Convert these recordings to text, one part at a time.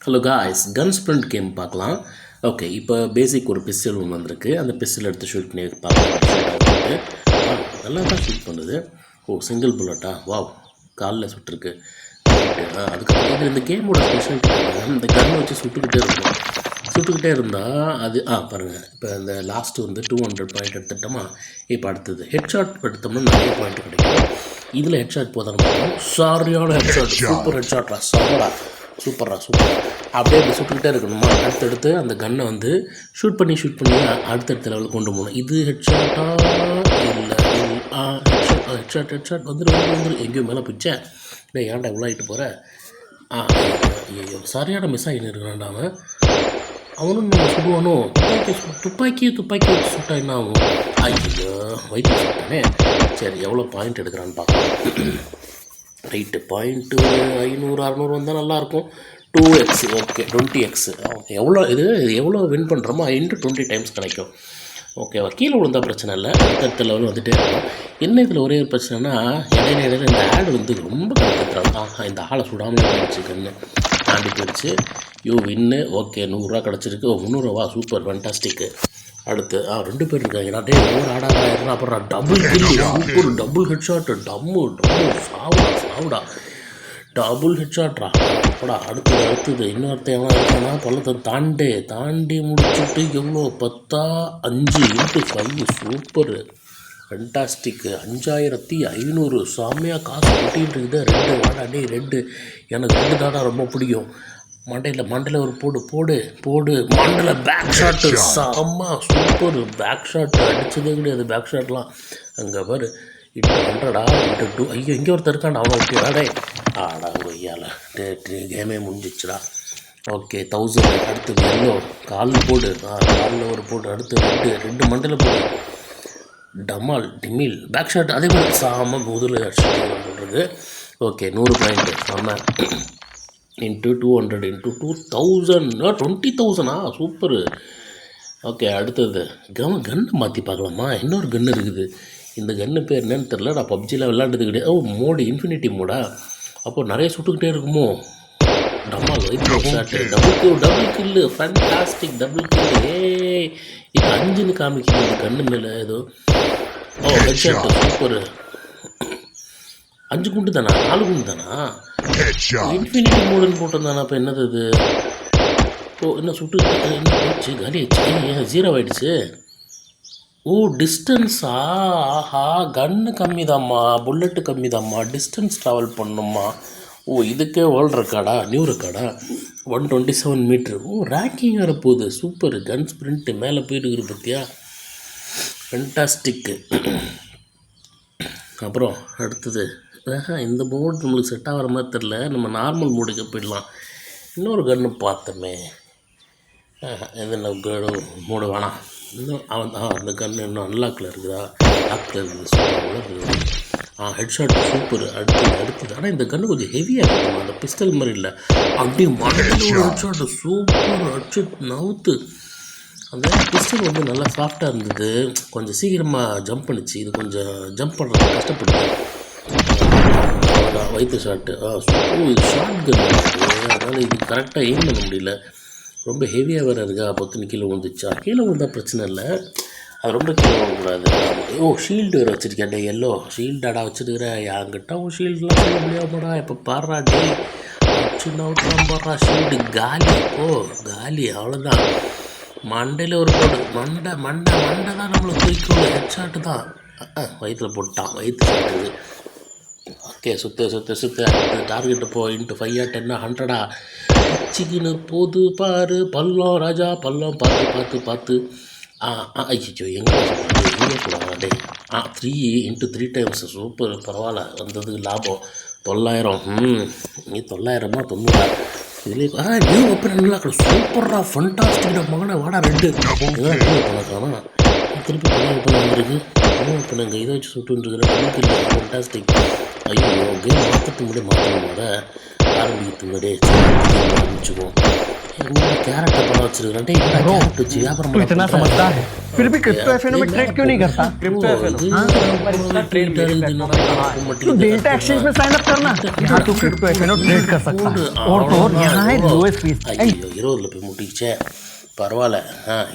Hello guys, கன் sprint game பார்க்கலாம். Okay, இப்போ பேசிக் ஒரு பிஸ்டல் ஒன்று வந்திருக்கு. அந்த பிஸ்டல் எடுத்து ஷூட் பண்ணி பார்க்கலாம். நல்லா தான் ஷூட் பண்ணுது. சிங்கிள் புல்லட்டா? வாவ், காலில் சுட்டுருக்கு. அதுக்கப்புறம் இந்த கேமோட ஸ்பெஷல் இந்த கன் வச்சு சுட்டுக்கிட்டே இருந்தால் அது பாருங்கள். இப்போ இந்த லாஸ்ட்டு வந்து 200 பாயிண்ட் எடுத்துட்டோமா. இப்போ அடுத்தது ஹெட்ஷாட் எடுத்தோம்னா நிறைய பாயிண்ட் கிடைக்கும். இதில் ஹெட்ஷாட் போதான்னு பார்க்கணும். சரியான ஹெட்ஷாட், சூப்பர் ஹெட்ஷாட்ரா, சமடா, சூப்பர். அப்படியே அப்படி சுட்டுக்கிட்டே இருக்கணுமா. அடுத்தடுத்து அந்த கன்னை வந்து ஷூட் பண்ணி அடுத்தடுத்த லெவலில் கொண்டு போகணும். இது ஹெட்ஷாட்டா இல்லை? ஹெட்ஷாட் வந்துடும். எங்கேயும் மேலே பிடிச்சேன். இல்லை, ஏன்டா இவ்வளோ ஆகிட்டு போகிற? ஐயோ, சரியான மிஸ் ஆகின்னு இருக்கிறான்டா அவனும் நம்ம சுடுவானோ. துப்பாக்கி வச்சு சுட்டா என்ன ஆகும்? ஐயோ, வயிற்று சுட்டானே. சரி, எவ்வளோ பாயிண்ட் எடுக்கிறான்னு பார்க்கலாம். ரைட்டு, பாயிண்ட்டு 500-600 வந்தால் நல்லாயிருக்கும். 2x, okay, 20x. எவ்வளோ வின் பண்ணுறோமோ இன்ட்டு 20 டைம்ஸ் கிடைக்கும். ஓகேவா? கீழே விழுந்தால் பிரச்சனை இல்லை, அடுத்த லெவல் வந்துகிட்டே இருக்கும். என்ன இதில் ஒரே ஒரு பிரச்சனைனா, இடையில இந்த ஆடு வந்து ரொம்ப கற்றுக்குறாங்க. இந்த ஆளை சுடாமல் போயிடுச்சு, கண்ணு தாண்டி போயிடுச்சு. வின்னு. ஓகே, 100 ரூபா கிடச்சிருக்கு. 300 ரூபா, சூப்பர், ஃபேண்டாஸ்டிக்கு. அடுத்து 2 பேர் இருக்காங்க. டே, ஒவ்வொரு ஆடாக அப்புறம் double kill, super, double headshot, டம்மு சாவுடா, டபுள் ஹெட்ஷாட்ரா. அப்படா, அடுத்தது இன்னொருத்த எவ்வளோ இருக்கானா, பள்ளத்தை தாண்டி முடிச்சுட்டு எவ்வளோ 10-5 சூப்பரு, ஃபென்டாஸ்டிக்கு. 5500 செம்மையாக காசு கொட்டிகிட்டு இருக்குது. 2 வாடா, டே 2, எனக்கு 2 தாடா ரொம்ப பிடிக்கும். மண்டையில் ஒரு போடு மண்டையில் பேக் ஷாட்டு, செம்ம சூப்பர். பேக் ஷாட்டு அடித்ததே கிடையாது. பேக் ஷாட்லாம் அங்கே பாரு. இன்ட்டு 100டா, இன்ட்டு 2. ஐயோ, இங்கே ஒருத்தர் இருக்காண்டா, அவனை விட்டியாடே. கொய்யால கேமே முடிஞ்சிச்சுடா. ஓகே, 1000. அடுத்தது எல்லோ, காலில் போடு. காலில் ஒரு போடு. அடுத்து 2 மண்டையில் போடு. டமால் டிமில் பேக் ஷாட் அதே மாதிரி சாம முதல் சொல்கிறது. Okay, 100 point. செம்ம. Into 200 into 2000 20,000. சூப்பரு. ஓகே, அடுத்தது கன்னை மாற்றி பார்க்கலாமா. இன்னொரு கன்று இருக்குது. இந்த கன்று பேர் என்னன்னு தெரில. நான் பப்ஜியில் விளாண்டது கிடையாது. மோடு இன்ஃபினிட்டி மோடா. அப்போது நிறைய சுட்டுக்கிட்டே இருக்குமோ. டமால் wide shot, double kill, fantastic, double kill. இது 5ன்னு காமிக்குது இந்த கன்று மேலே ஏதோ. Headshot, super. 5 குண்டு தானா, 4 குண்டு தானா? இன்ஃபினிட்டி மோடுன்னு போட்டிருந்தானா? அப்போ என்னது இது? என்ன சுட்டு என்ன போச்சு, காலி ஆயிடுச்சு, 0 ஆகிடுச்சு. டிஸ்டன்ஸா? ஆஹா, கன்று கம்மி தாம்மா, புல்லட்டு கம்மி தாம்மா, டிஸ்டன்ஸ் ட்ராவல் பண்ணணும்மா. இதுக்கே வேர்ல்டு ரெக்கார்டா, நியூ ரெக்கார்டா? 127 மீட்ரு. ரேங்கிங் வேறு போகுது. சூப்பர். கன் ஸ்ப்ரிண்ட்டு மேலே போயிட்டு பார்த்தியா, ஃபென்டாஸ்டிக்கு. அப்புறம் அடுத்தது இந்த மோடு நம்மளுக்கு செட் ஆகிற மாதிரி தெரில. நம்ம நார்மல் மோடுக்கு போயிடலாம். இன்னொரு கன்று பார்த்தோமே, எதுனா மோடு வேணாம். இன்னும் அந்த கன்று இன்னும் அன்லாக்கில் இருக்குதா? லாக்கில் இருக்குது. சூப்பர். Headshot super. அடுத்தது ஆனால் இந்த கன்று கொஞ்சம் ஹெவியாக இருக்கும். அந்த பிஸ்டல் மாதிரி இல்லை. அப்படியே மண்டையில் ஒரு ஹெட்ஷாட்டு, சூப்பர். அடிச்சு நவுத்து. அந்த பிஸ்டல் வந்து நல்லா சாஃப்டாக இருந்தது. கொஞ்சம் சீக்கிரமாக ஜம்ப் பண்ணிச்சு. இது கொஞ்சம் ஜம்ப் பண்ணுறது கஷ்டப்படுது. வயிற்று ஷாட்டு. சூப்பர். இது ஷார்ட் கன் இருக்குது. அதனால் இது கரெக்டாக எய்ம் பண்ண முடியல. ரொம்ப ஹெவியாக வேறு இருக்கா. 10 கீழே விழுந்துச்சா. கீழே விழுந்தால் பிரச்சனை இல்லை, அது ரொம்ப கீழே விழக்கூடாது. ஷீல்டு வேறு வச்சுருக்கேன். எல்லோ ஷீல்டாடா வச்சுருக்கிறேன். என்கிட்ட ஷீல்டெலாம் செய்ய முடியாமடா. இப்போ பாடுறா, டே சின்ன பாடுறா. ஷீல்டு காலி. காலி, அவ்வளோதான். மண்டையில் ஒரு போடு. மண்டை தான் நம்மளுக்கு குறிக்கோள். ஹெட்ஷாட்டு தான். வயிற்றில் போட்டான். வயிற்று சாட்டுது. ஓகே, சுற்று டார்கெட்டு போ. இன்ட்டு 5 10 100டா. பிச்சுக்கின்னு போது பாரு. பள்ளம் ராஜா, பள்ளம் பார்த்து. ஐயோ, எங்கே சொல்லுவாங்க டே. 3 இன்ட்டு 3 டைம்ஸ். சூப்பர், பரவாயில்ல. வந்தது லாபம் 900. நீ 900மா 90. இதுலேயே நியூ வெப்பன் நல்லா சூப்பர்ரா, ஃபண்டாஸ்டிக்டா மகனை. வாடா 2 பண்ணக்கானா. திருப்பி பண்ண வந்துருக்கு. இப்போ இதை வச்சு சுட்டுருக்குறேன். ஃபண்டாஸ்டிக். ஐயோ, கேம் மாற்றத்து முன்னாடி மாற்றணும். ஆரம்பிக்கிறதுக்கு முன்னாடியே ஆரம்பிச்சுக்குவோம். கேரட்டை பழம் வச்சிருக்கிறேன். டேய் என்னடா Bro, கேரட் வச்சு வியாபாரம் तू பண்ண इतना போற? समझता है फिर भी क्रिप्टो एफएनओ में ट्रेड क्यों नहीं करता? क्रिप्टो तू डेल्टा एक्सचेंज में साइन अप करना, यहाँ तू क्रिप्टो एफएनओ ट्रेड कर सकता है और तो और यहाँ है लोएस्ट फीस. ஐயோ 20ல் போய் முட்டிக்கிச்சே. பரவாயில்ல.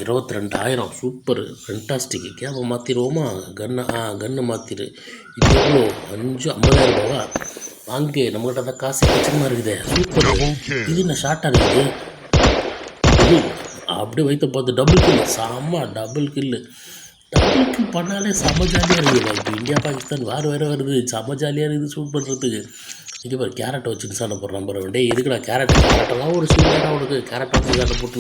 22,000 சூப்பர் ஃபென்டாஸ்டிக். கேப்பை மாற்றிடுவோமா? கன்னை மாற்றிடு. இது எவ்வளோ? 50,000 ரூபாவா? வாங்க, நம்மகிட்ட தான் காசு கச்சிதமாக இருக்குதே. சூப்பர். இது என்ன ஷார்ட்டாக இருக்குது? அப்படியே வைத்த பார்த்து டபுள் கில்லு. செம்ம டபுள் கில்லு. டபுள் கில் பண்ணாலே செம்ம ஜாலியாக இருக்குது. இப்போ இந்தியா பாகிஸ்தான் வேறு வருது. செம்ம ஜாலியாக இருக்குது ஷூட் பண்ணுறதுக்கு. இங்கே பாரு கேரட்டை வச்சுட்டு சண்டை போடுறான் பாரு. டேய் எதுக்குடா கேரட்டெல்லாம் ஒரு சூழ்நிலை உனக்கு கேரட் வச்சு சண்டை போட்டு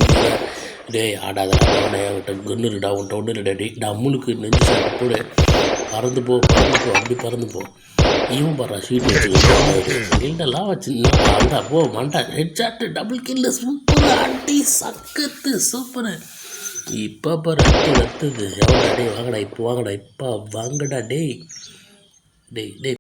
டேய் ஆடாத அவன்கிட்ட கன்று இருடா உன்ட்ட ஒன்று இல்லைடா. டே டம்முனுக்கு நெஞ்சு சாட்டை போடு. பறந்து போ அப்படி பறந்து போ. இவன் பாரு ஷீட் வச்சு இல்லைலாம் வச்சு அந்த போ மண்டா ஹெட்ஷாட்டு டபுள் கில்லு. சூப்பர் அடி சக்கத்து சூப்பரு. இப்போ பாரு ரத்துது எவ்வளோ டே வாங்கடா இப்போ வாங்கடா இப்போ வாங்கடா டேய் டேய் டேய்